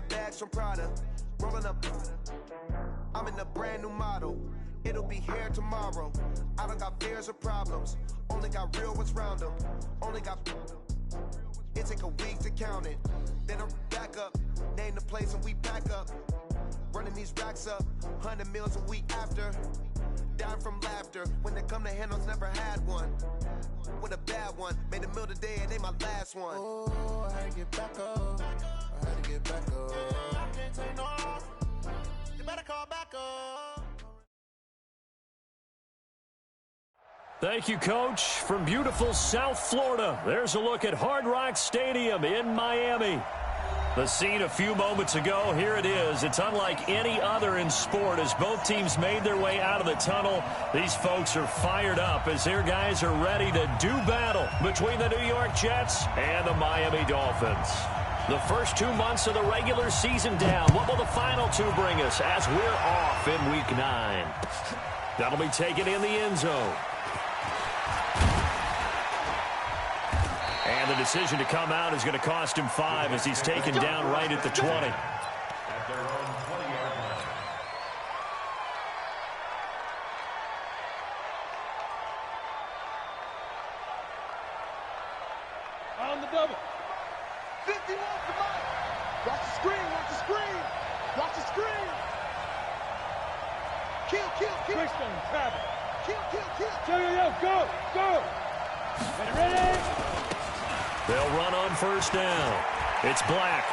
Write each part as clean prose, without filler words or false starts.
got bags from Prada. Rolling up. I'm in a brand new model. It'll be here tomorrow. I don't got fears or problems. Only got real ones round them. Only got. It take a week to count it. Then I'm back up. Name the place and we back up. Running these racks up. 100 meals a week after. Dying from laughter. When they come to handles, never had one. With a bad one. Made a meal today and they my last one. Oh, I had to get back up. I had to get back up. I can't take no off. You better call back up. Thank you, Coach. From beautiful South Florida, there's a look at Hard Rock Stadium in Miami. The scene a few moments ago, here it is. It's unlike any other in sport as both teams made their way out of the tunnel. These folks are fired up as their guys are ready to do battle between the New York Jets and the Miami Dolphins. The first 2 months of the regular season down. What will the final two bring us as we're off in Week 9? That'll be taken in the end zone. And the decision to come out is going to cost him 5 as he's taken down right at the 20. At their own 20-yard line. On the double. 51 come on. Watch the screen, watch the screen. Watch the screen. Kill, kill, kill. Quickstone, travel. Kill. Yo, go, go. Ready. They'll run on first down. It's Black.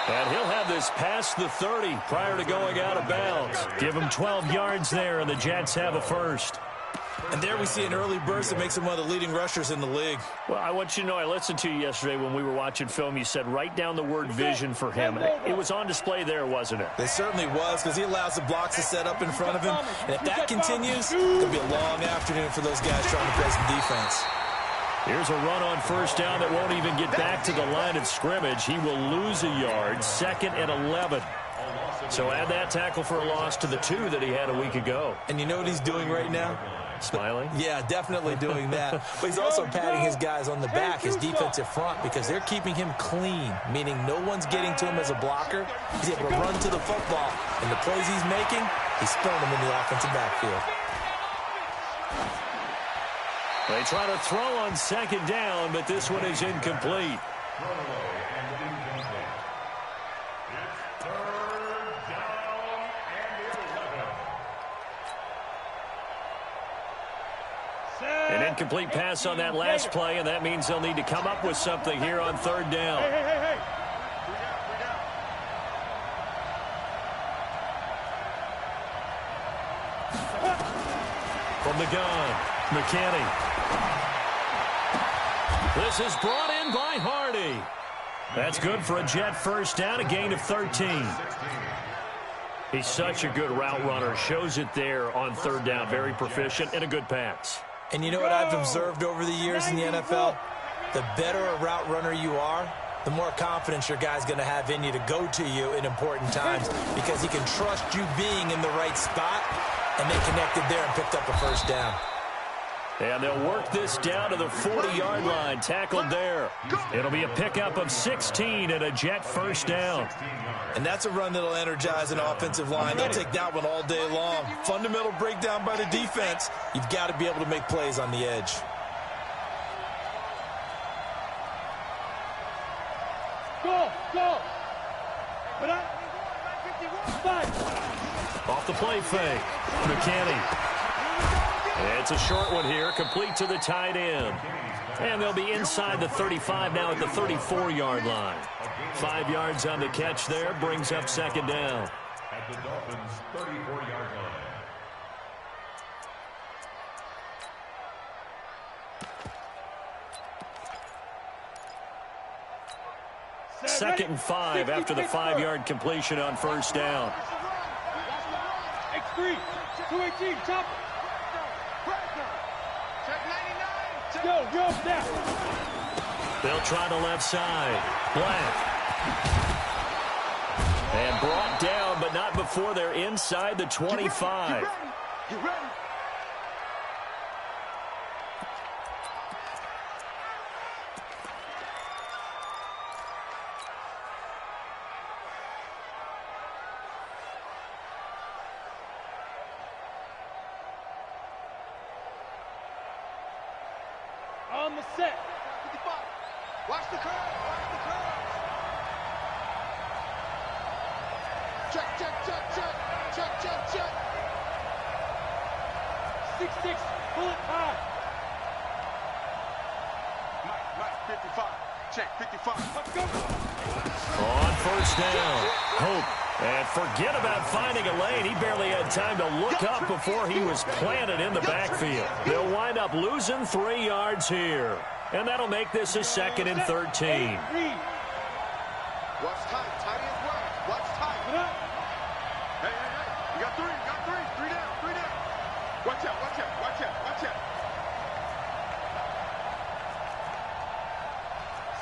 And he'll have this past the 30 prior to going out of bounds. Give him 12 yards there, and the Jets have a first. And there we see an early burst that makes him one of the leading rushers in the league. Well, I want you to know, I listened to you yesterday when we were watching film. You said write down the word vision for him. It was on display there, wasn't it? It certainly was, because he allows the blocks to set up in front of him. And if that continues, it's going to be a long afternoon for those guys trying to play some defense. Here's a run on first down that won't even get back to the line of scrimmage. He will lose a yard, 2nd and 11. So add that tackle for a loss to the 2 that he had a week ago. And you know what he's doing right now? Smiling? Yeah, definitely doing that. But he's also patting his guys on the back, his defensive front, because they're keeping him clean, meaning no one's getting to him as a blocker. He's able to run to the football. And the plays he's making, he's throwing them in the offensive backfield. They try to throw on 2nd down, but this one is incomplete. An incomplete pass on that last play, and that means they'll need to come up with something here on 3rd down. Hey. From the gun, McKinney. This is brought in by Hardy. That's good for a Jet first down, a gain of 13. He's such a good route runner. Shows it there on 3rd down. Very proficient and a good pass. And you know what I've observed over the years in the NFL? The better a route runner you are, the more confidence your guy's going to have in you to go to you in important times because he can trust you being in the right spot, and they connected there and picked up a first down. And they'll work this down to the 40-yard line, tackled there. It'll be a pickup of 16 and a Jet first down. And that's a run that'll energize an offensive line. They'll take that one all day long. Fundamental breakdown by the defense. You've got to be able to make plays on the edge. Go. Off the play fake. McKinney. It's a short one here, complete to the tight end. And they'll be inside the 35 now at the 34-yard line. 5 yards on the catch there, brings up 2nd down. At the Dolphins' 34-yard line. Second and 5 after the 5-yard completion on first down. X3, 218, chop. Go, down. They'll try the left side. Black. And brought down, but not before they're inside the 25. Get ready. On the set. 55. Watch the curve. Watch the curve. Check, check, check, check. Check, check, check. 6-6. Bullet high. Mike, 55. Check, 55. Let's go. On first down, Hope. And forget about finding a lane. He barely had time to look up before he was planted in the backfield. They'll wind up losing 3 yards here. And that'll make this a 2nd and 13. Watch tight. Tight is well. Watch tight. Hey. You got 3. You got 3. 3 down. 3 down. Watch out. Watch out. Watch out. Watch out.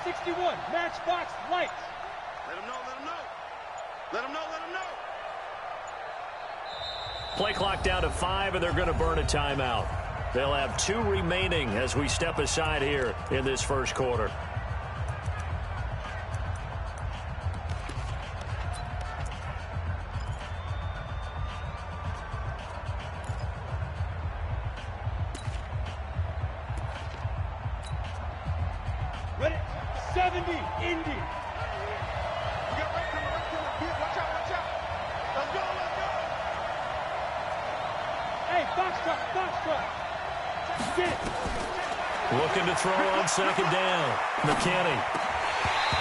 61. Matchbox lights. Let him know. Let him know. Let him know. Let him know. Play clock down to 5, and they're going to burn a timeout. They'll have 2 remaining as we step aside here in this first quarter. Ready? 70. Indy. You got right coming. Watch out. Watch out. Let's go. Let's go. Hey, box truck. Sit. Looking to throw on 2nd down. McKinney.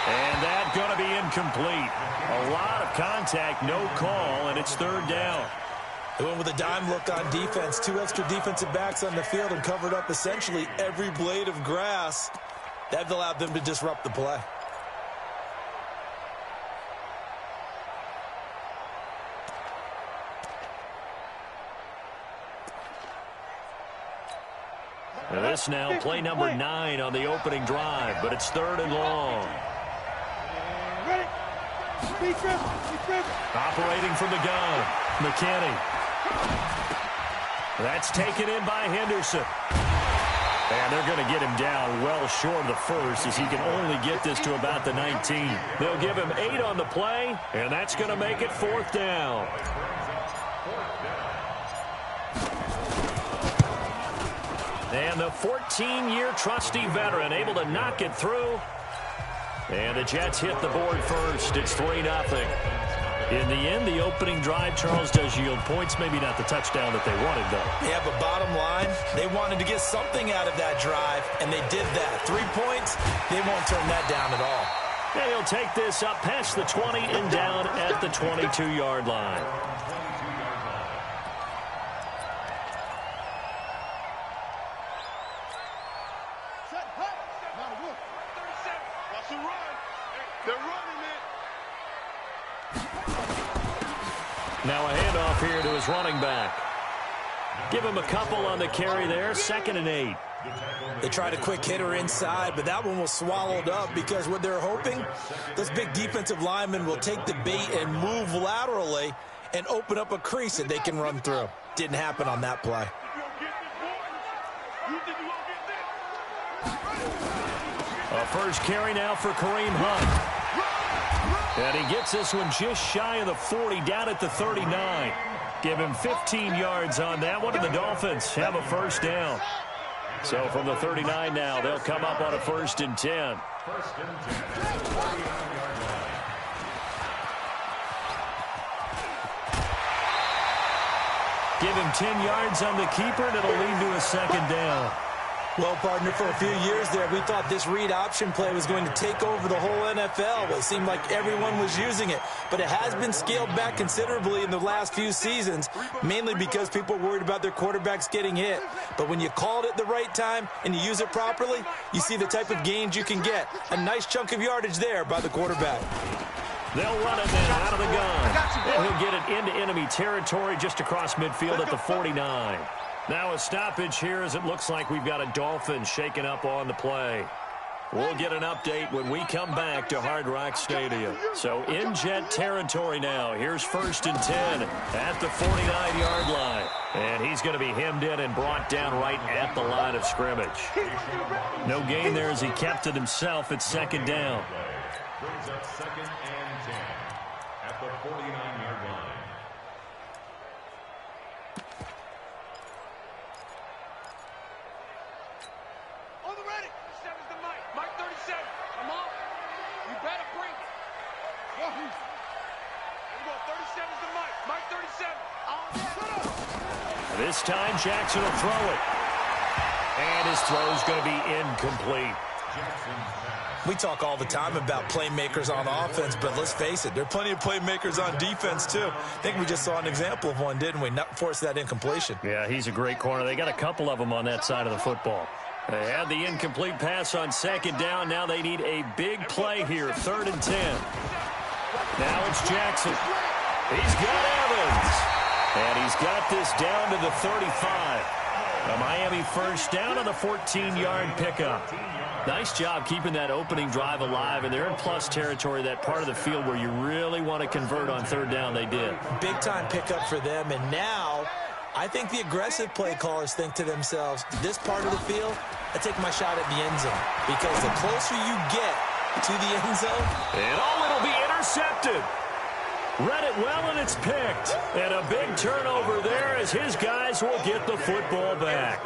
And that's going to be incomplete. A lot of contact, no call, and it's 3rd down. They went with a dime look on defense. 2 extra defensive backs on the field and covered up essentially every blade of grass. That allowed them to disrupt the play. And this now play number 9 on the opening drive, but it's 3rd and long. Ready? Be driven. Operating from the gun, McKinney. That's taken in by Henderson. And they're going to get him down well short of the first as he can only get this to about the 19. They'll give him 8 on the play, and that's going to make it 4th down. And the 14-year trusty veteran able to knock it through. And the Jets hit the board first. It's 3-0. In the end, the opening drive, Charles, does yield points. Maybe not the touchdown that they wanted, though. Yeah, but bottom line, they wanted to get something out of that drive, and they did that. 3 points, they won't turn that down at all. And he'll take this up past the 20 and down at the 22-yard line. Now a handoff here to his running back. Give him a couple on the carry there. 2nd and 8. They tried a quick hitter inside, but that one was swallowed up because what they're hoping, those big defensive linemen will take the bait and move laterally and open up a crease that they can run through. Didn't happen on that play. A first carry now for Kareem Hunt. And he gets this one just shy of the 40, down at the 39. Give him 15 yards on that one, and the Dolphins have a first down. So from the 39 now, they'll come up on a 1st and 10. Give him 10 yards on the keeper, and it'll lead to a 2nd down. Well, partner, for a few years there, we thought this read option play was going to take over the whole NFL. It seemed like everyone was using it, but it has been scaled back considerably in the last few seasons, mainly because people are worried about their quarterbacks getting hit. But when you call it at the right time and you use it properly, you see the type of gains you can get. A nice chunk of yardage there by the quarterback. They'll run it now out of the gun. And he'll get it into enemy territory just across midfield at the 49. Now a stoppage here as it looks like we've got a Dolphin shaken up on the play. We'll get an update when we come back to Hard Rock Stadium. So in Jet territory now. Here's 1st and 10 at the 49-yard line. And he's going to be hemmed in and brought down right at the line of scrimmage. No gain there as he kept it himself at 2nd down. Brings up 2nd and 10 at the 49-yard line. On the ready. Come on. You better bring it. Here we go. 37's the Mike. Mike 37. This time, Jackson will throw it. And his throw is going to be incomplete. We talk all the time about playmakers on offense, but let's face it, there are plenty of playmakers on defense, too. I think we just saw an example of one, didn't we? Not force that incompletion. Yeah, he's a great corner. They got a couple of them on that side of the football. They had the incomplete pass on second down. Now they need a big play here, 3rd and 10. Now it's Jackson. He's got Evans. And he's got this down to the 35. A Miami first down on the 14-yard pickup. Nice job keeping that opening drive alive, and they're in plus territory, that part of the field where you really want to convert on 3rd down. They did. Big-time pickup for them, and now I think the aggressive play callers think to themselves, this part of the field, I take my shot at the end zone, because the closer you get to the end zone. And it'll be intercepted. Read it well, and it's picked. And a big turnover there as his guys will get the football back.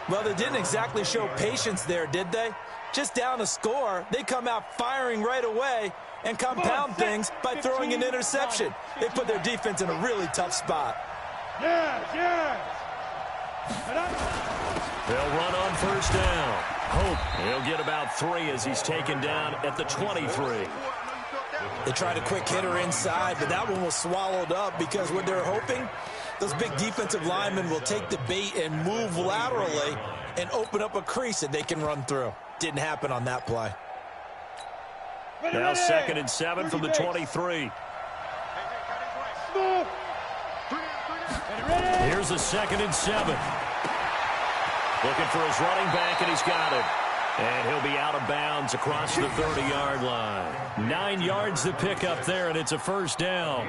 Well, they didn't exactly show patience there, did they? Just down a score, they come out firing right away and compound things by throwing an interception. They put their defense in a really tough spot. They'll run on 1st down. Hope he'll get about 3 as he's taken down at the 23. They tried a quick hitter inside, but that one was swallowed up because what they're hoping, those big defensive linemen will take the bait and move laterally and open up a crease that they can run through. Didn't happen on that play. Now 2nd and 7 from the 23. Here's a 2nd and 7. Looking for his running back, and he's got it. And he'll be out of bounds across the 30-yard line. 9 yards to pick up there, and it's a 1st down.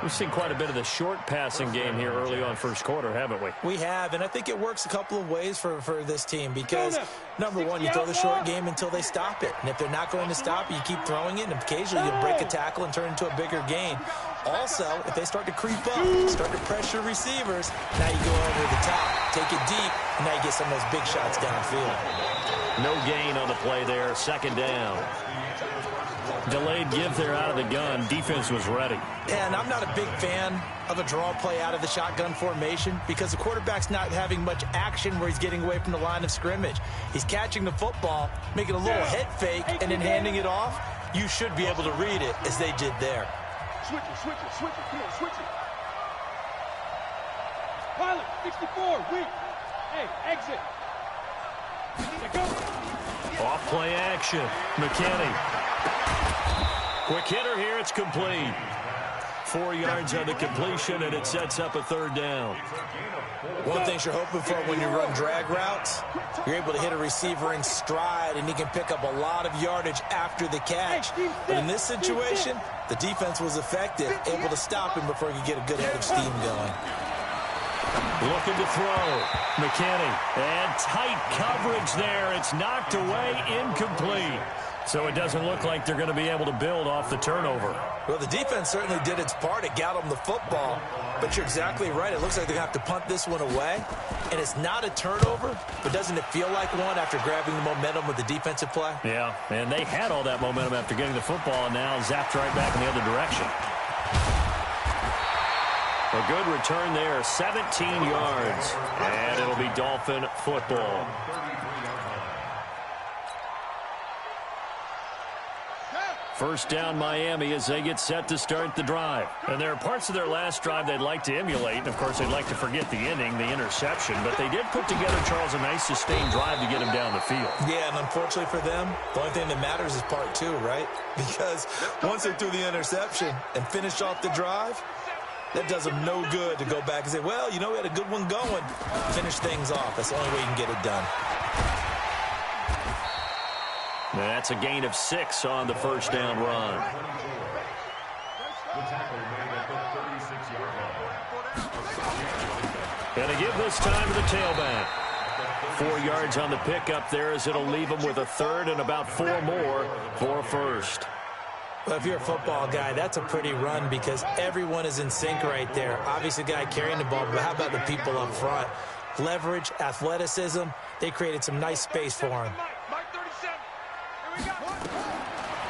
We've seen quite a bit of the short passing game here early on 1st quarter, haven't we? We have, and I think it works a couple of ways for this team because, number one, you throw the short game until they stop it. And if they're not going to stop it, you keep throwing it, and occasionally you'll break a tackle and turn it into a bigger gain. Also, if they start to creep up, start to pressure receivers, now you go over the top, take it deep, and now you get some of those big shots downfield. No gain on the play there, 2nd down. Delayed give there out of the gun. Defense was ready. And I'm not a big fan of a draw play out of the shotgun formation because the quarterback's not having much action where he's getting away from the line of scrimmage. He's catching the football, making a little head fake, and then handing it off. You should be able to read it as they did there. Switch it. Come on, switch it. Pilot, 64, weak. Hey, exit. Off play action. McKinney. Quick hitter here. It's complete. 4 yards on the completion, and it sets up a 3rd down. One of the things you're hoping for when you run drag routes, you're able to hit a receiver in stride, and he can pick up a lot of yardage after the catch. But in this situation, the defense was effective, able to stop him before he could get a good head of steam going. Looking to throw. McKinney. And tight coverage there. It's knocked away, incomplete. So it doesn't look like they're going to be able to build off the turnover. Well, the defense certainly did its part. It got them the football. But you're exactly right. It looks like they're going to have to punt this one away. And it's not a turnover, but doesn't it feel like one after grabbing the momentum with the defensive play? Yeah, and they had all that momentum after getting the football, and now zapped right back in the other direction. A good return there, 17 yards. And it'll be Dolphin football. First down Miami as they get set to start the drive. And there are parts of their last drive they'd like to emulate. And, of course, they'd like to forget the ending, the interception. But they did put together, Charles, a nice sustained drive to get him down the field. Yeah, and unfortunately for them, the only thing that matters is part 2, right? Because once they threw the interception and finished off the drive, that does them no good to go back and say, well, you know, we had a good one going. Finish things off. That's the only way you can get it done. That's a gain of 6 on the first down run. And a give this time to the tailback. 4 yards on the pickup there as it'll leave him with a 3rd and about 4 more for a 1st. Well, if you're a football guy, that's a pretty run because everyone is in sync right there. Obviously, the guy carrying the ball, but how about the people up front? Leverage, athleticism, they created some nice space for him. Mike 37. Here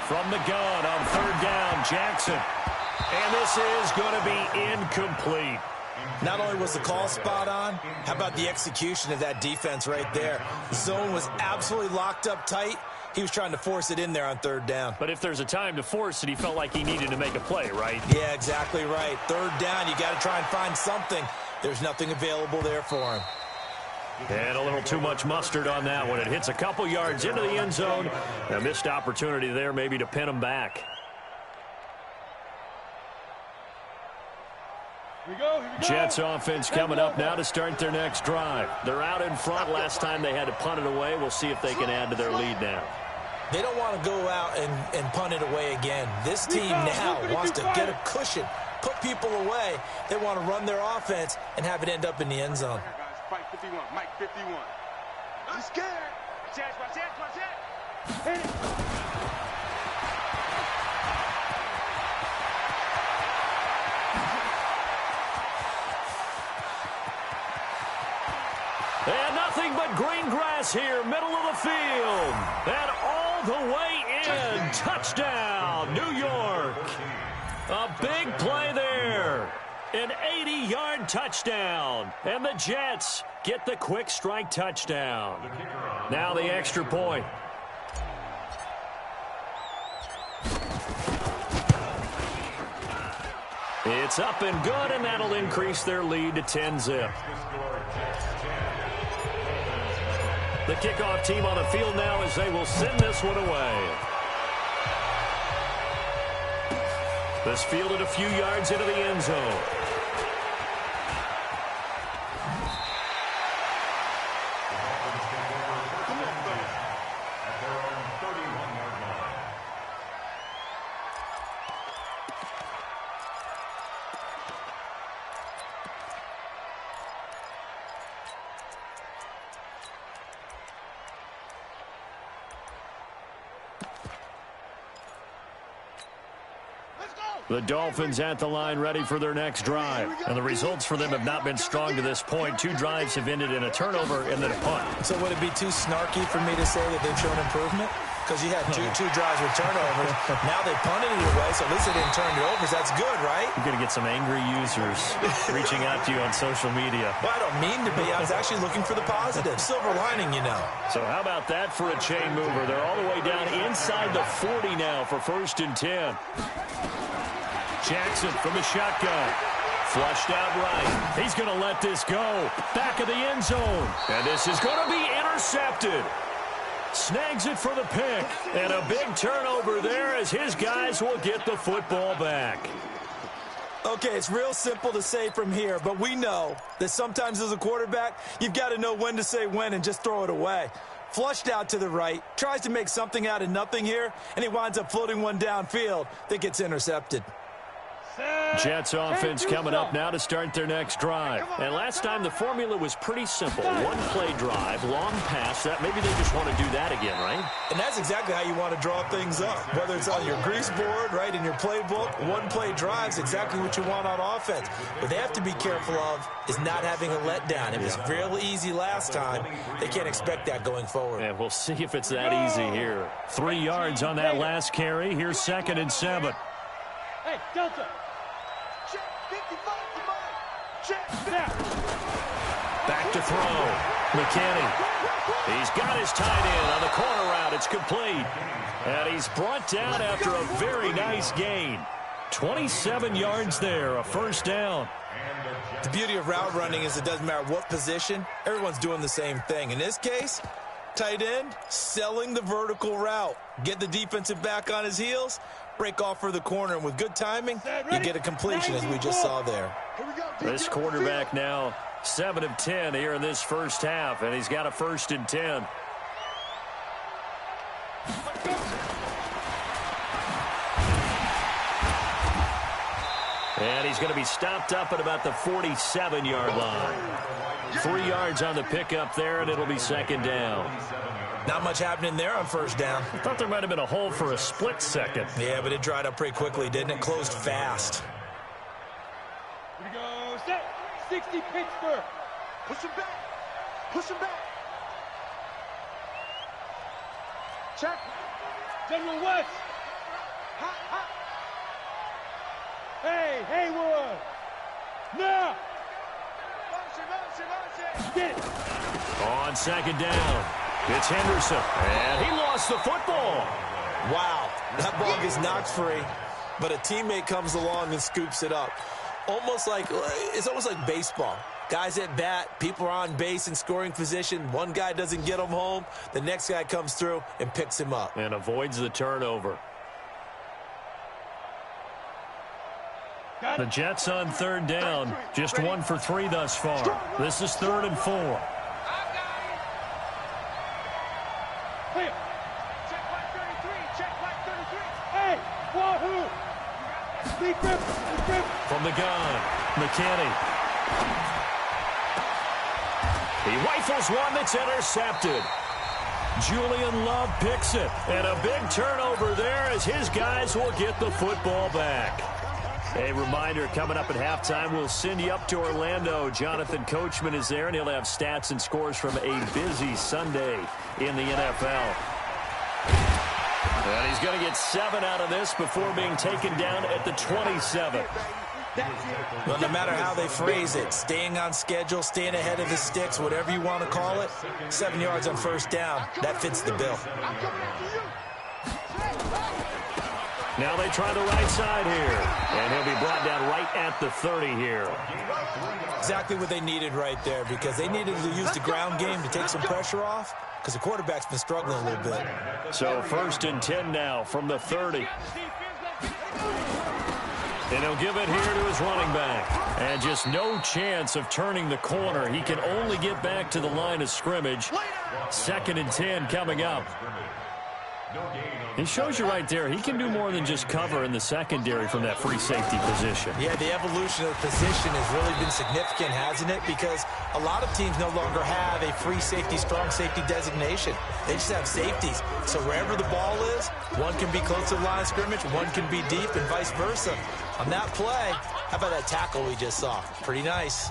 From the gun on third down, Jackson. And this is going to be incomplete. Not only was the call spot on, how about the execution of that defense right there? Zone was absolutely locked up tight. He was trying to force it in there on third down. But if there's a time to force it, he felt like he needed to make a play, right? Yeah, exactly right. Third down, you got to try and find something. There's nothing available there for him. And a little too much mustard on that one. It hits a couple yards into the end zone. A missed opportunity there maybe to pin him back. Here we go. Jets offense coming up now to start their next drive. They're out in front. Last time they had to punt it away. We'll see if they can add to their lead now. They don't want to go out and punt it away again. This team now wants to get a cushion, put people away. They want to run their offense and have it end up in the end zone. Fight 51, Mike 51. I'm scared. Watch it. Hit it. And nothing but green grass here, middle of the field. And all the way in. Touchdown, New York. A big play there. An 80-yard touchdown. And the Jets get the quick strike touchdown. Now the extra point. It's up and good, and that'll increase their lead to 10-zip. The kickoff team on the field now as they will send this one away. This fielded a few yards into the end zone. The Dolphins at the line ready for their next drive. And the results for them have not been strong to this point. 2 drives have ended in a turnover and then a punt. So would it be too snarky for me to say that they've shown improvement? Because you had two drives with turnovers. Now they punted it away, so at least they didn't turn it over. That's good, right? You're going to get some angry users reaching out to you on social media. Well, I don't mean to be. I was actually looking for the positive. Silver lining, you know. So how about that for a chain mover? They're all the way down inside the 40 now for 1st and 10. Jackson from the shotgun. Flushed out right. He's going to let this go. Back of the end zone. And this is going to be intercepted. Snags it for the pick. And a big turnover there as his guys will get the football back. Okay, it's real simple to say from here, but we know that sometimes as a quarterback, you've got to know when to say when and just throw it away. Flushed out to the right, tries to make something out of nothing here, and he winds up floating one downfield that gets intercepted. Jets offense coming up now to start their next drive. And last time the formula was pretty simple. 1-play drive, long pass. That maybe they just want to do that again, right? And that's exactly how you want to draw things up. Whether it's on your grease board, right, in your playbook, 1-play drive's exactly what you want on offense. What they have to be careful of is not having a letdown. It was real easy last time. They can't expect that going forward. And we'll see if it's that easy here. 3 yards on that last carry. Here's 2nd and 7. Hey, Delta. Back to throw. McKinney. He's got his tight end on the corner route. It's complete. And he's brought down after a very nice gain. 27 yards there, a 1st down. The beauty of route running is it doesn't matter what position. Everyone's doing the same thing. In this case, tight end, selling the vertical route. Get the defensive back on his heels, break off for the corner, and with good timing, you get a completion as we just saw there. This quarterback now 7 of 10 here in this first half, and he's got a 1st and 10. And he's going to be stopped up at about the 47-yard line. 3 yards on the pickup there, and it'll be 2nd down. Not much happening there on 1st down. I thought there might have been a hole for a split second. Yeah, but it dried up pretty quickly, didn't it? Closed fast. Here we go. Set. 60 Pittsburgh. Push him back. Push him back. Check. General West. Hot, hot. Hey, Haywood. Now. Get it. On second down, it's Henderson, and he lost the football. Wow, that ball gets knocked free, but a teammate comes along and scoops it up. It's almost like baseball. Guys at bat, people are on base in scoring position. One guy doesn't get him home. The next guy comes through and picks him up. And avoids the turnover. The Jets on third down. Just 1 for 3 thus far. This is 3rd and 4. Hey, wahoo! From the gun, McKinney. He rifles one that's intercepted. Julian Love picks it. And a big turnover there as his guys will get the football back. A reminder, coming up at halftime, we'll send you up to Orlando. Jonathan Coachman is there, and he'll have stats and scores from a busy Sunday in the NFL. And he's going to get 7 out of this before being taken down at the 27. Well, no matter how they phrase it, staying on schedule, staying ahead of the sticks, whatever you want to call it, 7 yards on first down, that fits the bill. Now they try the right side here, and he'll be brought down right at the 30 here. Exactly what they needed right there, because they needed to use the ground game to take some pressure off, because the quarterback's been struggling a little bit. So 1st and 10 now from the 30. And he'll give it here to his running back. And just no chance of turning the corner. He can only get back to the line of scrimmage. 2nd and 10 coming up. He shows you right there, he can do more than just cover in the secondary from that free safety position. Yeah, the evolution of the position has really been significant, hasn't it? Because a lot of teams no longer have a free safety, strong safety designation. They just have safeties. So wherever the ball is, one can be close to the line of scrimmage, one can be deep, and vice versa. On that play, how about that tackle we just saw? Pretty nice.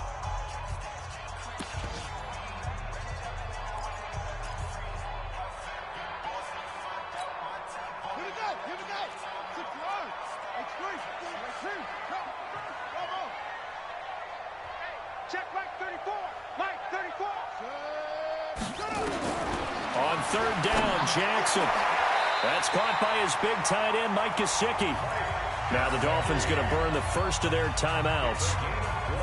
On third down, Jackson. That's caught by his big tight end, Mike Gesicki. Now the Dolphins going to burn the first of their timeouts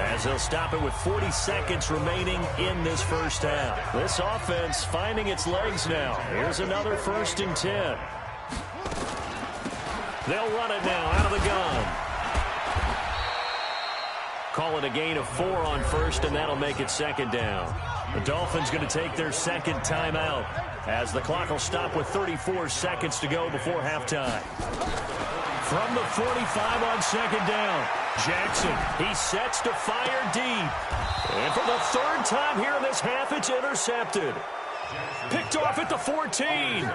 as they'll stop it with 40 seconds remaining in this first half. This offense finding its legs now. Here's another 1st and 10. They'll run it now out of the gun. Call it a gain of 4 on first, and that'll make it 2nd down. The Dolphins going to take their 2nd timeout as the clock will stop with 34 seconds to go before halftime. From the 45 on 2nd down, Jackson, he sets to fire deep. And for the 3rd time here in this half, it's intercepted. Picked off at the 14.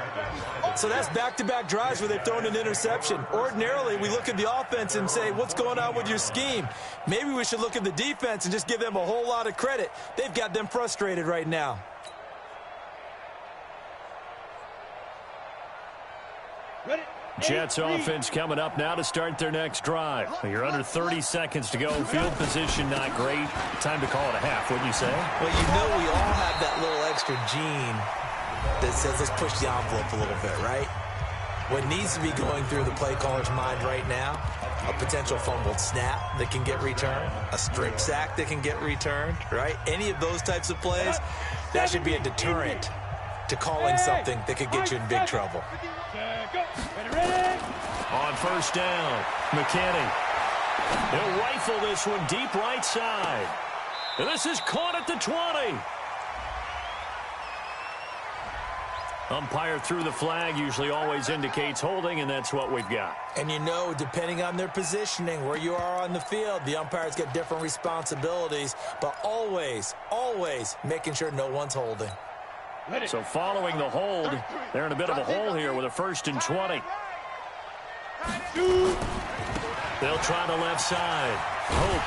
So that's back-to-back drives where they've thrown an interception. Ordinarily, we look at the offense and say, what's going on with your scheme? Maybe we should look at the defense and just give them a whole lot of credit. They've got them frustrated right now. Jets offense coming up now to start their next drive. You're under 30 seconds to go. Field position not great. Time to call it a half, wouldn't you say? Well, you know we all have that little extra gene that says let's push the envelope a little bit, right? What needs to be going through the play caller's mind right now, a potential fumbled snap that can get returned, a strip sack that can get returned, right? Any of those types of plays, that should be a deterrent to calling something that could get you in big trouble. On first down, McKinney. He'll rifle this one deep right side. And this is caught at the 20. Umpire threw the flag, usually always indicates holding, and that's what we've got. And you know, depending on their positioning, where you are on the field, the umpires get different responsibilities, but always, always making sure no one's holding. So following the hold, they're in a bit of a hole here with a 1st and 20. They'll try the left side. Hope.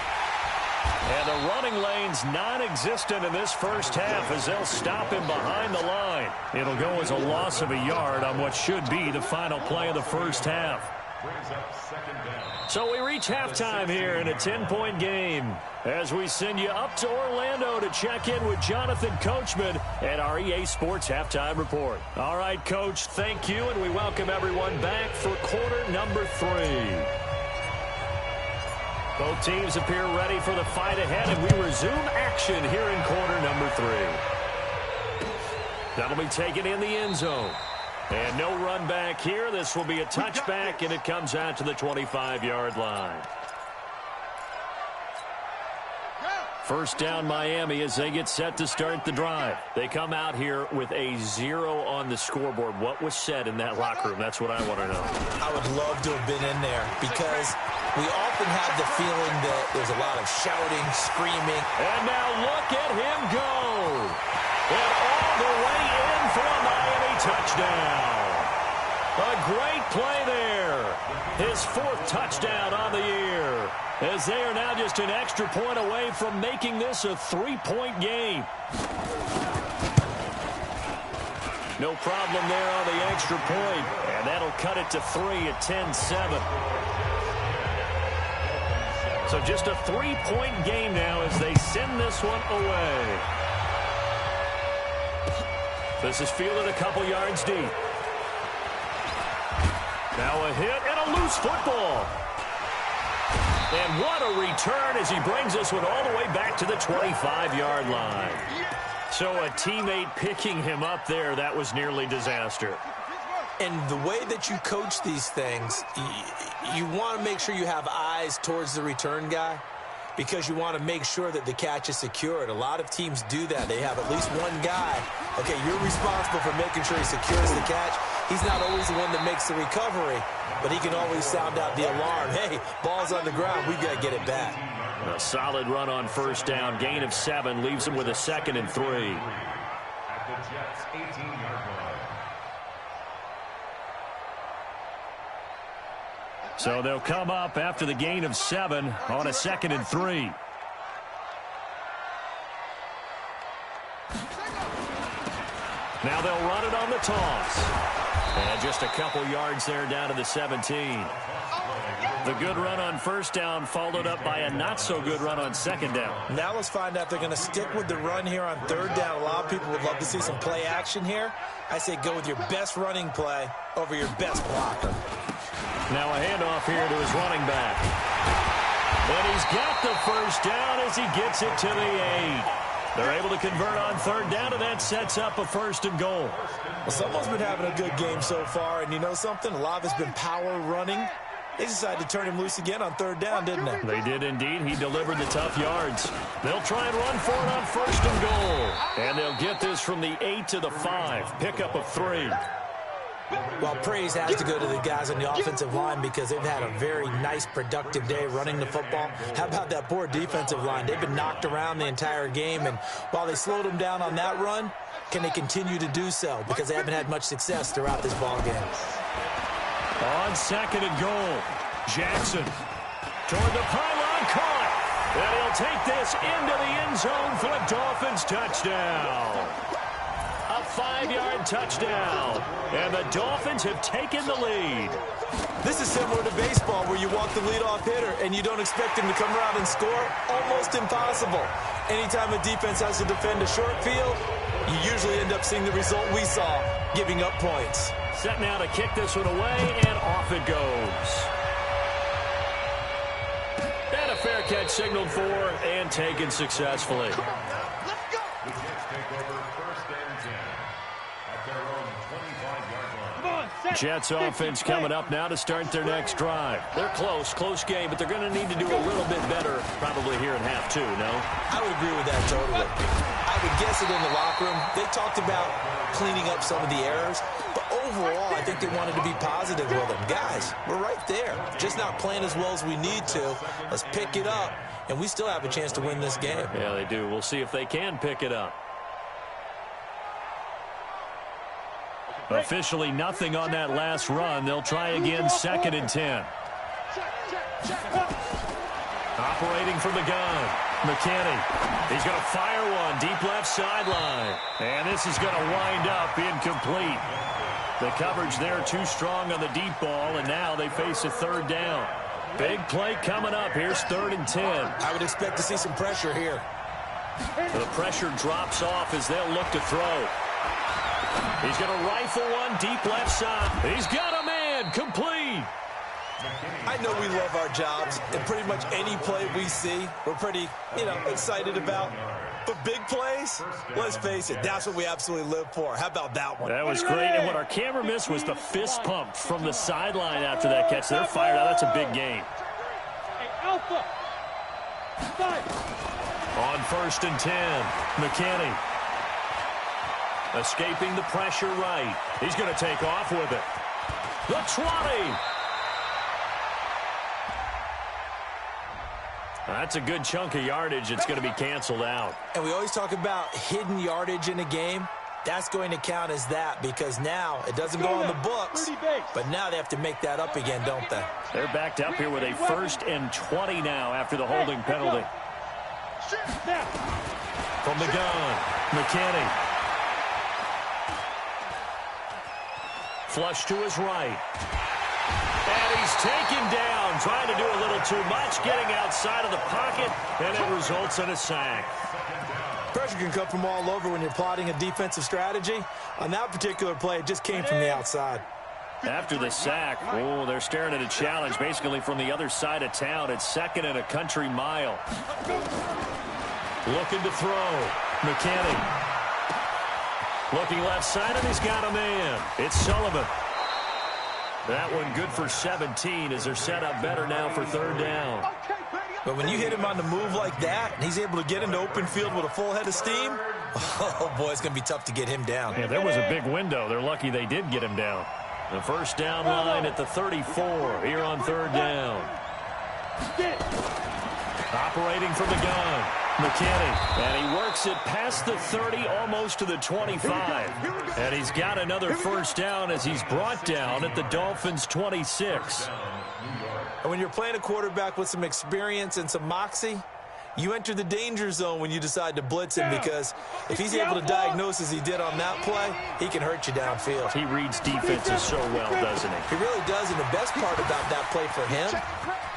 And the running lane's non-existent in this first half as they'll stop him behind the line. It'll go as a loss of a yard on what should be the final play of the first half. So we reach halftime here in a 10-point game as we send you up to Orlando to check in with Jonathan Coachman at our EA Sports Halftime Report. All right, Coach, thank you, and we welcome everyone back for quarter number 3. Both teams appear ready for the fight ahead, and we resume action here in quarter number 3. That'll be taken in the end zone. And no run back here. This will be a touchback, and it comes out to the 25-yard line. First down, Miami, as they get set to start the drive. They come out here with a 0 on the scoreboard. What was said in that locker room? That's what I want to know. I would love to have been in there because we often have the feeling that there's a lot of shouting, screaming. And now look at him go. And all the way in for a Miami touchdown. A great play there. His 4th touchdown on the year. As they are now just an extra point away from making this a 3-point game. No problem there on the extra point. And that'll cut it to 3 at 10-7. So just a 3-point game now as they send this one away. This is fielded a couple yards deep. Now a hit and a loose football. And what a return as he brings this one all the way back to the 25-yard line. So a teammate picking him up there, that was nearly disaster. And the way that you coach these things, you want to make sure you have eyes towards the return guy because you want to make sure that the catch is secured. A lot of teams do that. They have at least one guy. Okay, you're responsible for making sure he secures the catch. He's not always the one that makes the recovery, but he can always sound out the alarm. Hey, ball's on the ground. We've got to get it back. A solid run on first down. Gain of 7 leaves him with a 2nd and 3. At the Jets' 18-yard line. So they'll come up after the gain of 7 on a 2nd and 3. Now they'll run it on the toss. And just a couple yards there down to the 17. The good run on first down followed up by a not-so-good run on second down. Now let's find out if they're going to stick with the run here on third down. A lot of people would love to see some play action here. I say go with your best running play over your best blocker. Now a handoff here to his running back. And he's got the first down as he gets it to the 8. They're able to convert on third down, and that sets up a 1st and goal. Well, someone's been having a good game so far, and you know something? A lot of it's been power running. They decided to turn him loose again on third down, didn't they? They did indeed. He delivered the tough yards. They'll try and run for it on 1st and goal. And they'll get this from the 8 to the 5. Pickup of 3. Well, praise has to go to the guys on the offensive line because they've had a very nice, productive day running the football. How about that poor defensive line? They've been knocked around the entire game, and while they slowed them down on that run, can they continue to do so? Because they haven't had much success throughout this ball game. On 2nd and goal, Jackson toward the pylon, caught. And he'll take this into the end zone for a Dolphins touchdown. A 5-yard touchdown. And the Dolphins have taken the lead. This is similar to baseball where you walk the leadoff hitter and you don't expect him to come around and score. Almost impossible. Anytime a defense has to defend a short field, you usually end up seeing the result we saw, giving up points. Set now to kick this one away, and off it goes. And a fair catch signaled for and taken successfully. The Jets take over 1st and 10 at their own 25-yard line. Jets offense coming up now to start their next drive. They're close game, but they're going to need to do a little bit better probably here in half 2, no? I would agree with that totally. I would guess it in the locker room. They talked about cleaning up some of the errors, but overall, I think they wanted to be positive with them. Guys, we're right there. Just not playing as well as we need to. Let's pick it up, and we still have a chance to win this game. Yeah, they do. We'll see if they can pick it up. Officially nothing on that last run. They'll try again, 2nd and 10. Operating from the gun. McKinney. He's going to fire one deep left sideline. And this is going to wind up incomplete. The coverage there too strong on the deep ball, and now they face a third down. Big play coming up. Here's 3rd and 10. I would expect to see some pressure here. The pressure drops off as they'll look to throw. He's going to rifle one deep left side. He's got a man. Complete. I know we love our jobs, and pretty much any play we see, we're pretty, excited about. But big plays, let's face it, that's what we absolutely live for. How about that one? That was great, and what our camera missed was the fist pump from the sideline after that catch. They're fired out. That's a big game. Hey, Alpha. On 1st and 10, McKinney. Escaping the pressure right. He's going to take off with it. The 20. That's a good chunk of yardage. It's going to be canceled out. And we always talk about hidden yardage in a game. That's going to count as that because now it doesn't go on the books, but now they have to make that up again, don't they? They're backed up here with a 1st and 20 now after the holding penalty. From the gun, McKinney. Flush to his right. And he's taken down, trying to do a little too much, getting outside of the pocket, and it results in a sack. Pressure can come from all over when you're plotting a defensive strategy. On that particular play, it just came from the outside. After the sack, they're staring at a challenge basically from the other side of town. It's 2nd and a country mile. Looking to throw. McKinney. Looking left side, and he's got a man. It's Sullivan. That one good for 17 as they're set up better now for 3rd down. But when you hit him on the move like that, and he's able to get into open field with a full head of steam, oh, boy, it's going to be tough to get him down. Yeah, there was a big window. They're lucky they did get him down. The 1st down line at the 34 here on 3rd down. Operating from the gun, McKinney, and he works it past the 30, almost to the 25. And he's got another 1st down as he's brought down at the Dolphins' 26. And when you're playing a quarterback with some experience and some moxie, you enter the danger zone when you decide to blitz him because if he's able to diagnose as he did on that play, he can hurt you downfield. He reads defenses so well, doesn't he? He really does, and the best part about that play for him,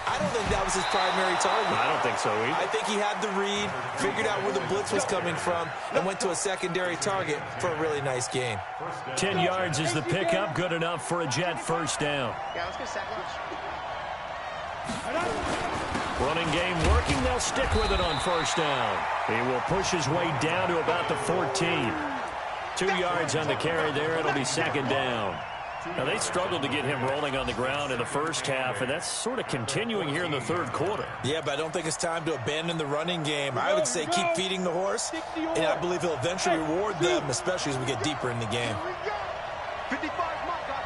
I don't think that was his primary target. I don't think so either. I think he had the read, figured out where the blitz was coming from, and went to a secondary target for a really nice gain. 10 yards is the pickup, good enough for a Jet 1st down. Yeah, let's get sack lunch. Running game working, they'll stick with it on 1st down. He will push his way down to about the 14. 2 yards on the carry there, it'll be 2nd down. Now, they struggled to get him rolling on the ground in the 1st half, and that's sort of continuing here in the 3rd quarter. Yeah, but I don't think it's time to abandon the running game. I would say keep feeding the horse, and I believe he'll eventually reward them, especially as we get deeper in the game. 55,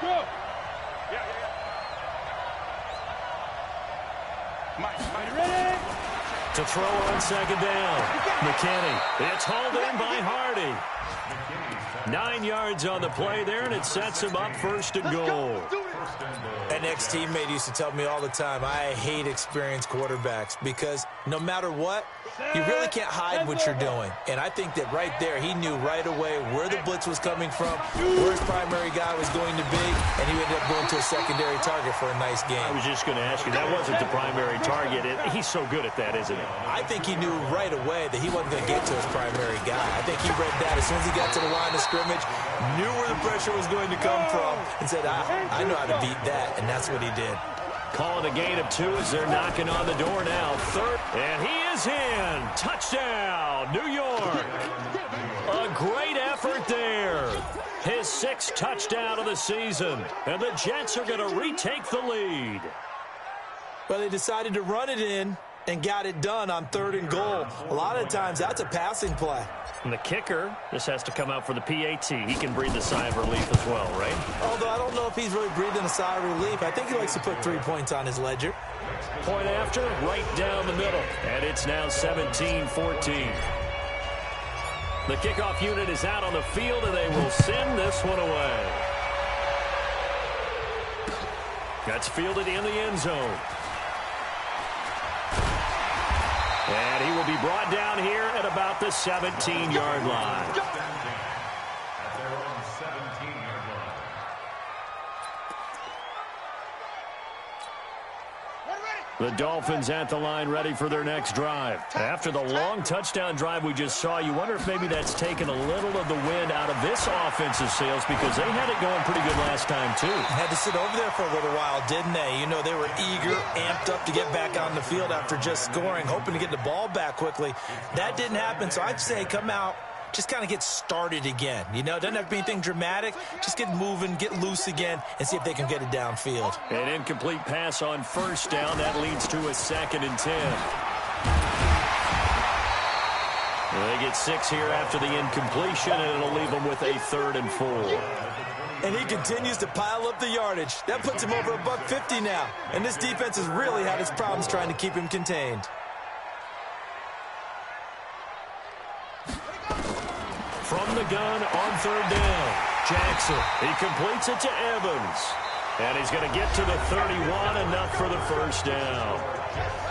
Go. Mike. To throw on 2nd down, McKinney. It's hauled in by Hardy. 9 yards on the play there, and it sets him up 1st and goal. An ex-teammate used to tell me all the time, I hate experienced quarterbacks because no matter what, you really can't hide what you're doing. And I think that right there, he knew right away where the blitz was coming from, where his primary guy was going to be, and he ended up going to a secondary target for a nice game. I was just going to ask you, that wasn't the primary target. He's so good at that, isn't he? I think he knew right away that he wasn't going to get to his primary guy. I think he read that as soon as he got to the line of scrimmage, knew where the pressure was going to come from, and said, I know how to beat that, and that's what he did. Calling a gain of 2 as they're knocking on the door now. 3rd, and he is in. Touchdown, New York. A great effort there. His 6th touchdown of the season, and the Jets are going to retake the lead. Well, they decided to run it in and got it done on 3rd and goal. A lot of times, that's a passing play. And the kicker just has to come out for the PAT. He can breathe a sigh of relief as well, right? Although I don't know if he's really breathing a sigh of relief. I think he likes to put 3 points on his ledger. Point after, right down the middle. And it's now 17-14. The kickoff unit is out on the field, and they will send this one away. That's fielded in the end zone. And he will be brought down here at about the 17-yard line. At their own 17-yard line. The Dolphins at the line ready for their next drive. After the long touchdown drive we just saw, you wonder if maybe that's taken a little of the wind out of this offensive sails because they had it going pretty good last time too. Had to sit over there for a little while, didn't they? You know, they were eager, amped up to get back on the field after just scoring, hoping to get the ball back quickly. That didn't happen, so I'd say come out, just kind of get started again. You know, it doesn't have to be anything dramatic. Just get moving, get loose again, and see if they can get it downfield. An incomplete pass on first down. That leads to a 2nd and 10. They get 6 here after the incompletion, and it'll leave them with a 3rd and 4. And he continues to pile up the yardage. That puts him over $150 now. And this defense has really had its problems trying to keep him contained. From the gun on 3rd down, Jackson. He completes it to Evans. And he's going to get to the 31, enough for the first down.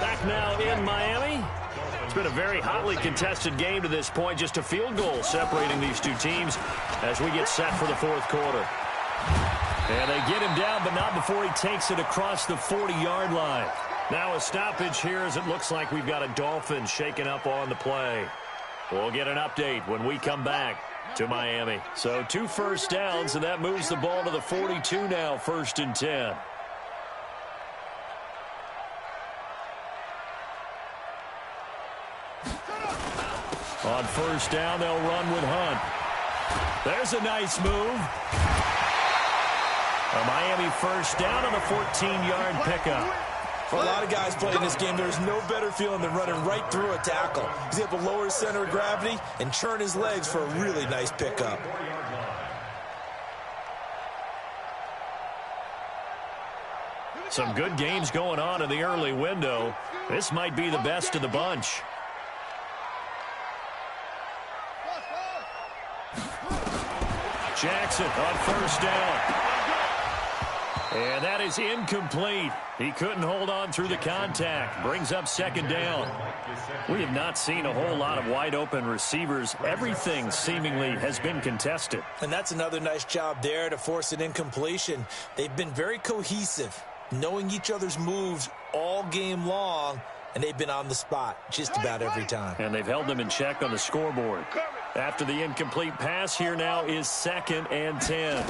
Back now in Miami. It's been a very hotly contested game to this point. Just a field goal separating these two teams as we get set for the 4th quarter. And they get him down, but not before he takes it across the 40-yard line. Now a stoppage here as it looks like we've got a Dolphin shaken up on the play. We'll get an update when we come back to Miami. So 2 first downs, and that moves the ball to the 42 now, 1st and 10. On first down, they'll run with Hunt. There's a nice move. A Miami first down on a 14-yard pickup. For a lot of guys playing this game, there's no better feeling than running right through a tackle. He's able to lower his center of gravity and churn his legs for a really nice pickup. Some good games going on in the early window. This might be the best of the bunch. Jackson on first down. And that is incomplete. He couldn't hold on through the contact. Brings up 2nd down. We have not seen a whole lot of wide-open receivers. Everything seemingly has been contested. And that's another nice job there to force an incompletion. They've been very cohesive, knowing each other's moves all game long, and they've been on the spot just about every time. And they've held them in check on the scoreboard. After the incomplete pass, here now is 2nd and 10.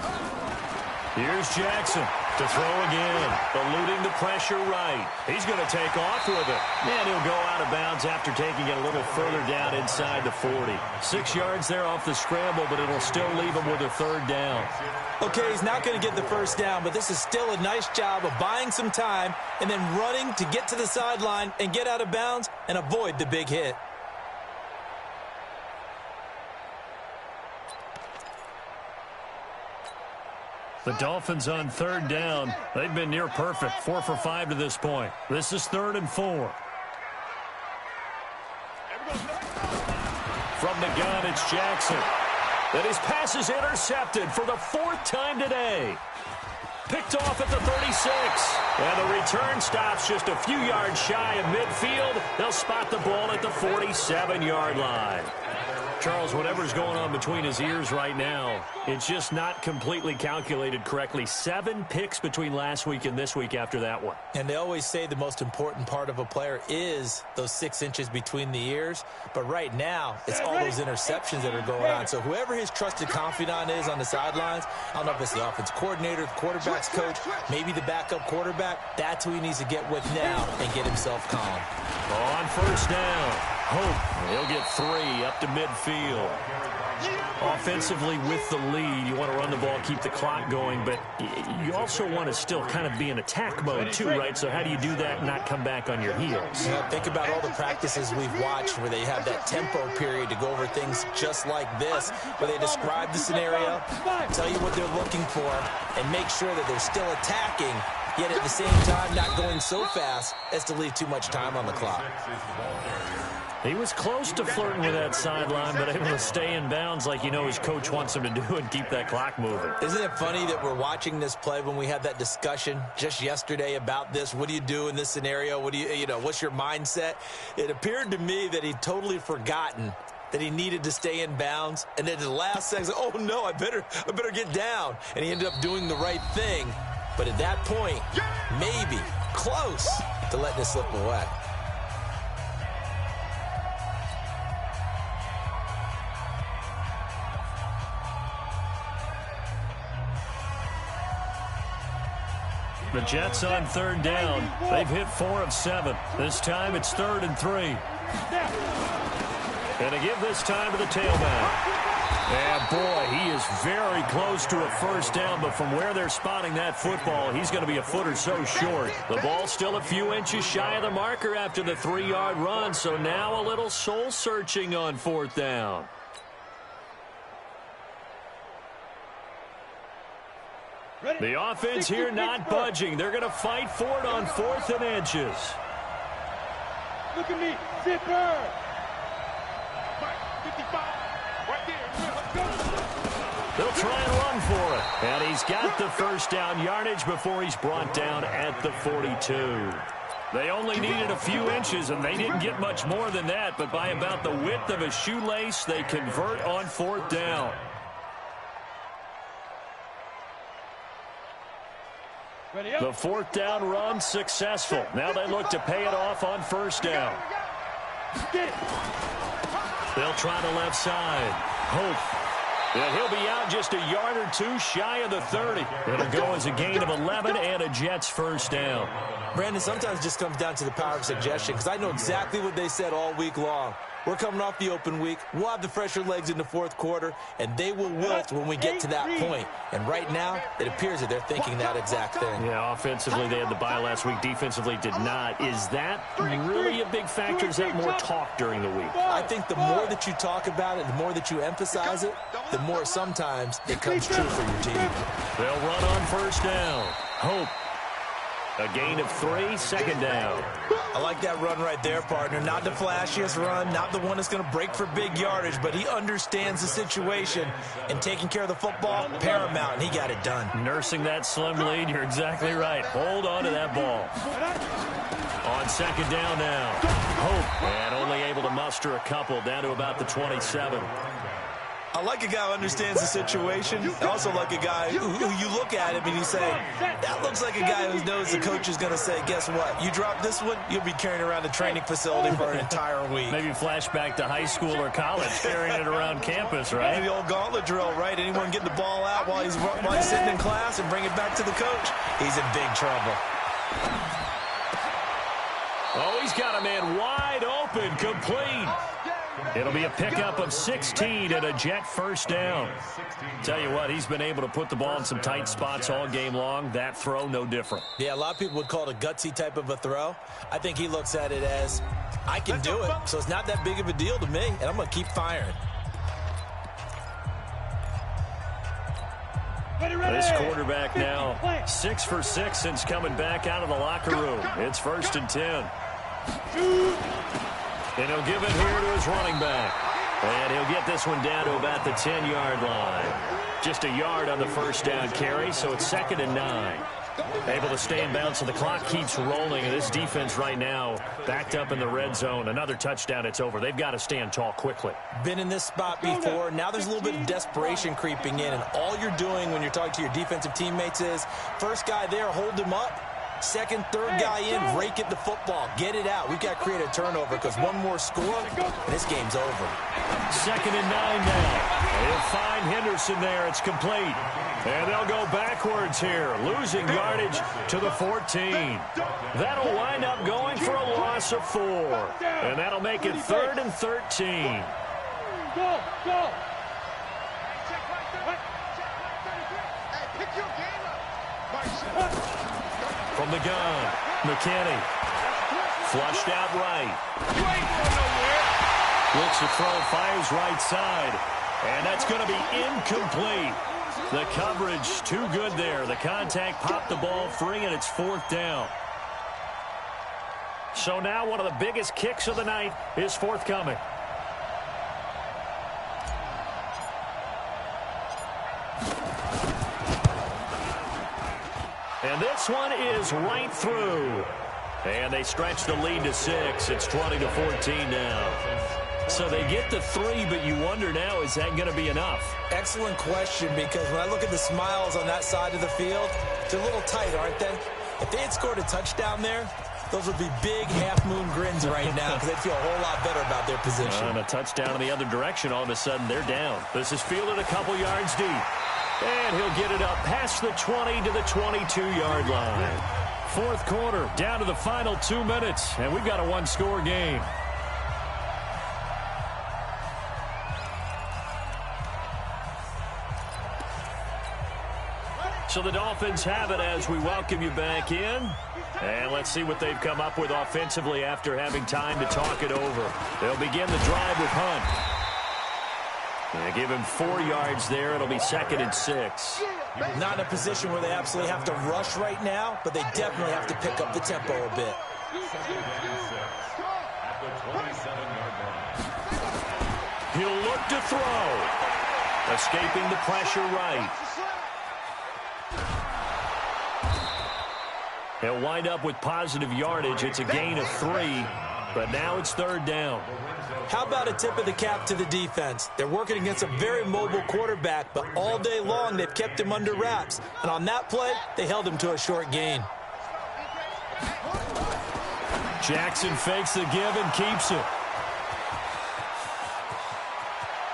Here's Jackson to throw again, eluding the pressure right. He's going to take off with it. And he'll go out of bounds after taking it a little further down inside the 40. 6 yards there off the scramble, but it'll still leave him with a 3rd down. Okay, he's not going to get the first down, but this is still a nice job of buying some time and then running to get to the sideline and get out of bounds and avoid the big hit. The Dolphins on 3rd down. They've been near perfect, 4 for 5 to this point. This is 3rd and 4. From the gun, it's Jackson. And his pass is intercepted for the 4th time today. Picked off at the 36. And the return stops just a few yards shy of midfield. They'll spot the ball at the 47-yard line. Charles, whatever's going on between his ears right now, it's just not completely calculated correctly. 7 picks between last week and this week after that one. And they always say the most important part of a player is those 6 inches between the ears. But right now, it's all those interceptions that are going on. So whoever his trusted confidant is on the sidelines, I don't know if it's the offense coordinator, the quarterback's coach, maybe the backup quarterback, that's who he needs to get with now and get himself calm. On first down, Hope. He'll get 3 up to midfield. Offensively with the lead, you want to run the ball, keep the clock going, but you also want to still kind of be in attack mode too, right? So how do you do that and not come back on your heels? Yeah, think about all the practices we've watched where they have that tempo period to go over things just like this, where they describe the scenario, tell you what they're looking for, and make sure that they're still attacking, yet at the same time not going so fast as to leave too much time on the clock. He was close to flirting with that sideline, but able to stay in bounds like his coach wants him to do and keep that clock moving. Isn't it funny that we're watching this play when we had that discussion just yesterday about this? What do you do in this scenario? What do what's your mindset? It appeared to me that he'd totally forgotten that he needed to stay in bounds, and then at the last second, oh no, I better get down. And he ended up doing the right thing. But at that point, maybe close to letting it slip away. The Jets on 3rd down. They've hit 4 of 7. This time it's 3rd and 3. And to give this time to the tailback. And boy, he is very close to a 1st down, but from where they're spotting that football, he's going to be a foot or so short. The ball's still a few inches shy of the marker after the 3-yard run, so now a little soul-searching on 4th down. The offense here not budging. They're going to fight for it on 4th and inches. Look at me, zipper. 55, right there. Let's go. They'll try and run for it. And he's got the 1st down yardage before he's brought down at the 42. They only needed a few inches, and they didn't get much more than that. But by about the width of a shoelace, they convert on 4th down. The 4th down run successful. Now they look to pay it off on 1st down. They'll try the left side. Hope. And he'll be out just a yard or two shy of the 30. It'll go as a gain of 11 and a Jets 1st down. Brandon, sometimes it just comes down to the power of suggestion, because I know exactly what they said all week long. We're coming off the open week. We'll have the fresher legs in the 4th quarter, and they will wilt when we get to that point. And right now, it appears that they're thinking that exact thing. Yeah, offensively, they had the bye last week. Defensively, did not. Is that really a big factor? Is that more talk during the week? I think the more that you talk about it, the more that you emphasize it, the more sometimes it comes true for your team. They'll run on 1st down. Hope. A gain of 3, 2nd down. I like that run right there, partner. Not the flashiest run, not the one that's going to break for big yardage, but he understands the situation, and taking care of the football, paramount, and he got it done. Nursing that slim lead, you're exactly right. Hold on to that ball. On 2nd down now. Hope, and only able to muster a couple down to about the 27. I like a guy who understands the situation. I also like a guy who you look at him and you say, that looks like a guy who knows the coach is going to say, guess what? You drop this one, you'll be carrying around the training facility for an entire week. Maybe flashback to high school or college, carrying it around campus, right? Maybe the old gauntlet drill, right? Anyone getting the ball out while he's sitting in class and bring it back to the coach? He's in big trouble. Oh, he's got a man wide open, complete. It'll be a pickup of 16 and a Jet 1st down. Tell you what, he's been able to put the ball in some tight spots all game long. That throw, no different. Yeah, a lot of people would call it a gutsy type of a throw. I think he looks at it as, I can do it, so it's not that big of a deal to me, and I'm going to keep firing. This quarterback now 6 for 6 since coming back out of the locker room. It's 1st and 10. And he'll give it here to his running back. And he'll get this one down to about the 10-yard line. Just a yard on the 1st down carry, so it's 2nd and 9. Able to stay in bounds, so the clock keeps rolling. And this defense right now backed up in the red zone. Another touchdown, it's over. They've got to stand tall quickly. Been in this spot before. Now there's a little bit of desperation creeping in. And all you're doing when you're talking to your defensive teammates is, first guy there, hold him up. Second, third guy in, rake at the football. Get it out. We've got to create a turnover because one more score, and this game's over. 2nd and 9 now. They'll find Henderson there. It's complete. And they'll go backwards here, losing yardage to the 14. That'll wind up going for a loss of 4. And that'll make it 3rd and 13. Go, go. From the gun, McKinney. Flushed out right. Looks to throw, fires right side. And that's going to be incomplete. The coverage too good there. The contact popped the ball free, and it's 4th down. So now one of the biggest kicks of the night is forthcoming. And this one is right through. And they stretch the lead to 6. It's 20-14 now. So they get to 3, but you wonder now, is that going to be enough? Excellent question, because when I look at the smiles on that side of the field, they're a little tight, aren't they? If they had scored a touchdown there, those would be big half-moon grins right now because they'd feel a whole lot better about their position. And a touchdown in the other direction, all of a sudden they're down. This is fielded a couple yards deep. And he'll get it up past the 20 to the 22-yard line. Fourth quarter, down to the final 2 minutes, and we've got a one-score game. So the Dolphins have it as we welcome you back in. And let's see what they've come up with offensively after having time to talk it over. They'll begin the drive with Hunt. They give him 4 yards there. It'll be 2nd and 6. Not in a position where they absolutely have to rush right now, but they definitely have to pick up the tempo a bit. He'll look to throw. Escaping the pressure right. He'll wind up with positive yardage. It's a gain of 3, but now it's 3rd down. How about a tip of the cap to the defense? They're working against a very mobile quarterback, but all day long they've kept him under wraps. And on that play, they held him to a short gain. Jackson fakes the give and keeps it.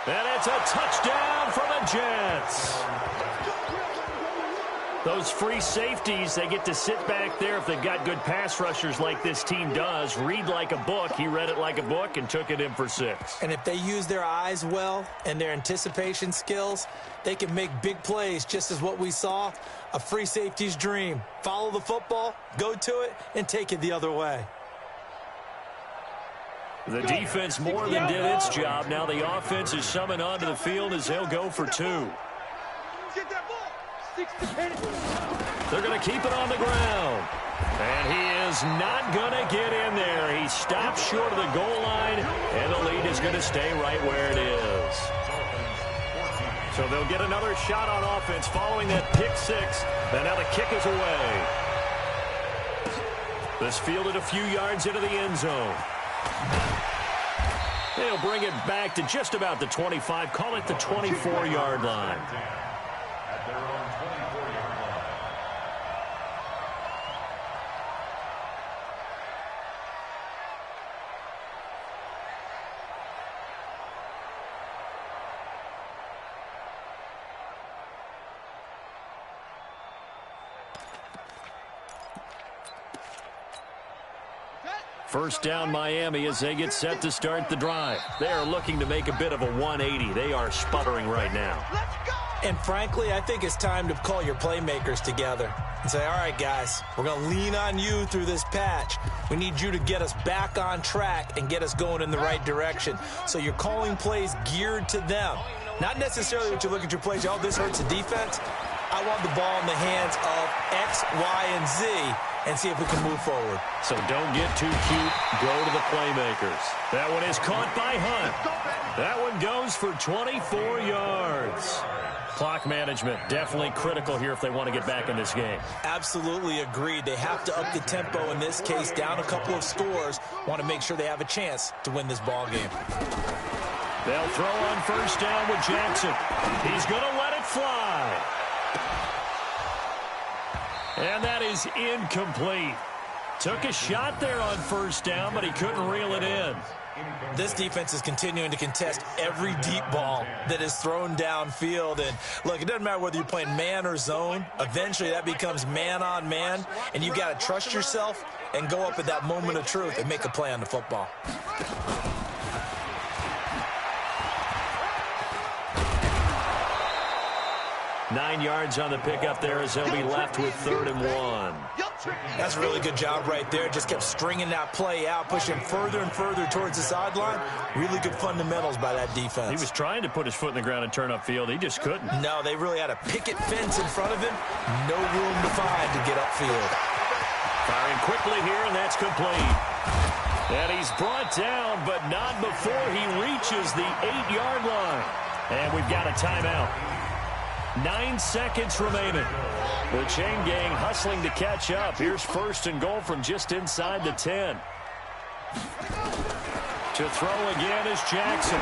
And it's a touchdown for the Jets. Those free safeties, they get to sit back there if they've got good pass rushers like this team does. Read like a book. He read it like a book and took it in for 6. And if they use their eyes well and their anticipation skills, they can make big plays, just as what we saw. A free safety's dream. Follow the football, go to it, and take it the other way. The defense more than did its job. Now the offense is summoned onto the field as they'll go for 2. They're going to keep it on the ground. And he is not going to get in there. He stops short of the goal line, and the lead is going to stay right where it is. So they'll get another shot on offense following that pick 6. And now the kick is away. This fielded a few yards into the end zone. They'll bring it back to just about the 25. Call it the 24-yard line. At their own 24-yard line. First down Miami as they get set to start the drive. They are looking to make a bit of a 180. They are sputtering right now. And frankly, I think it's time to call your playmakers together and say, all right, guys, we're going to lean on you through this patch. We need you to get us back on track and get us going in the right direction. So you're calling plays geared to them. Not necessarily what you look at your plays, oh, this hurts the defense. I want the ball in the hands of X, Y, and Z and see if we can move forward. So don't get too cute. Go to the playmakers. That one is caught by Hunt. That one goes for 24 yards. Clock management definitely critical here if they want to get back in this game. Absolutely agreed. They have to up the tempo in this case, down a couple of scores. Want to make sure they have a chance to win this ball game. They'll throw on first down with Jackson. He's going to let it fly. And that is incomplete. Took a shot there on first down, but he couldn't reel it in. This defense is continuing to contest every deep ball that is thrown downfield. And look, it doesn't matter whether you're playing man or zone. Eventually that becomes man on man, and you got to trust yourself and go up at that moment of truth and make a play on the football. Nine yards on the pickup there as they'll be left with 3rd and 1. That's a really good job right there. Just kept stringing that play out, pushing further and further towards the sideline. Really good fundamentals by that defense. He was trying to put his foot in the ground and turn upfield. He just couldn't. No, they really had a picket fence in front of him. No room to find to get upfield. Firing quickly here, and that's complete. And he's brought down, but not before he reaches the 8-yard line. And we've got a timeout. 9 seconds remaining. The chain gang hustling to catch up. Here's first and goal from just inside the 10. To throw again is Jackson.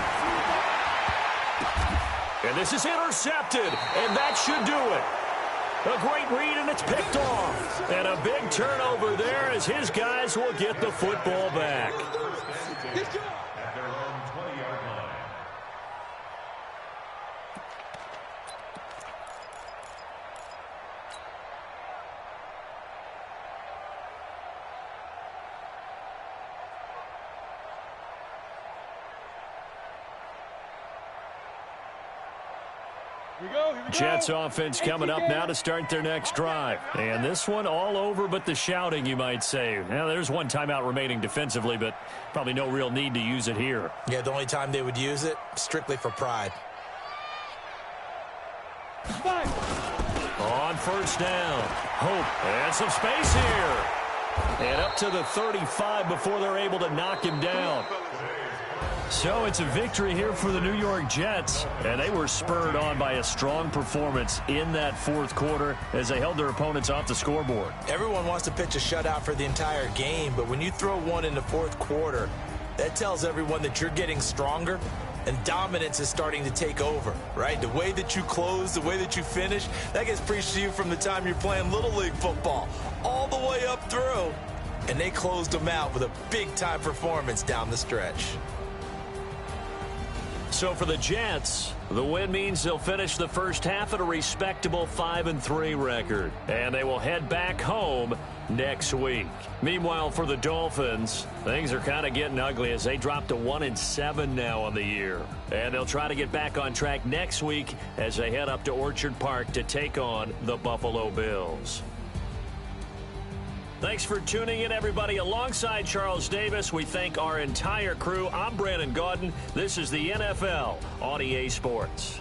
And this is intercepted, and that should do it. A great read, and it's picked off. And a big turnover there as his guys will get the football back. At their own 20-yard line. Here we go. Jets offense coming up now to start their next drive. And this one all over but the shouting, you might say. Now, there's one timeout remaining defensively, but probably no real need to use it here. Yeah, the only time they would use it, strictly for pride. On first down, Hope, and some space here. And up to the 35 before they're able to knock him down. So it's a victory here for the New York Jets, and they were spurred on by a strong performance in that fourth quarter as they held their opponents off the scoreboard. Everyone wants to pitch a shutout for the entire game, but when you throw one in the fourth quarter, that tells everyone that you're getting stronger and dominance is starting to take over, right? The way that you close, the way that you finish, that gets preached to you from the time you're playing Little League football all the way up through, and they closed them out with a big-time performance down the stretch. So for the Jets, the win means they'll finish the first half at a respectable 5-3 record. And they will head back home next week. Meanwhile, for the Dolphins, things are kind of getting ugly as they drop to 1-7 now on the year. And they'll try to get back on track next week as they head up to Orchard Park to take on the Buffalo Bills. Thanks for tuning in, everybody. Alongside Charles Davis, we thank our entire crew. I'm Brandon Gaudin. This is the NFL on EA Sports.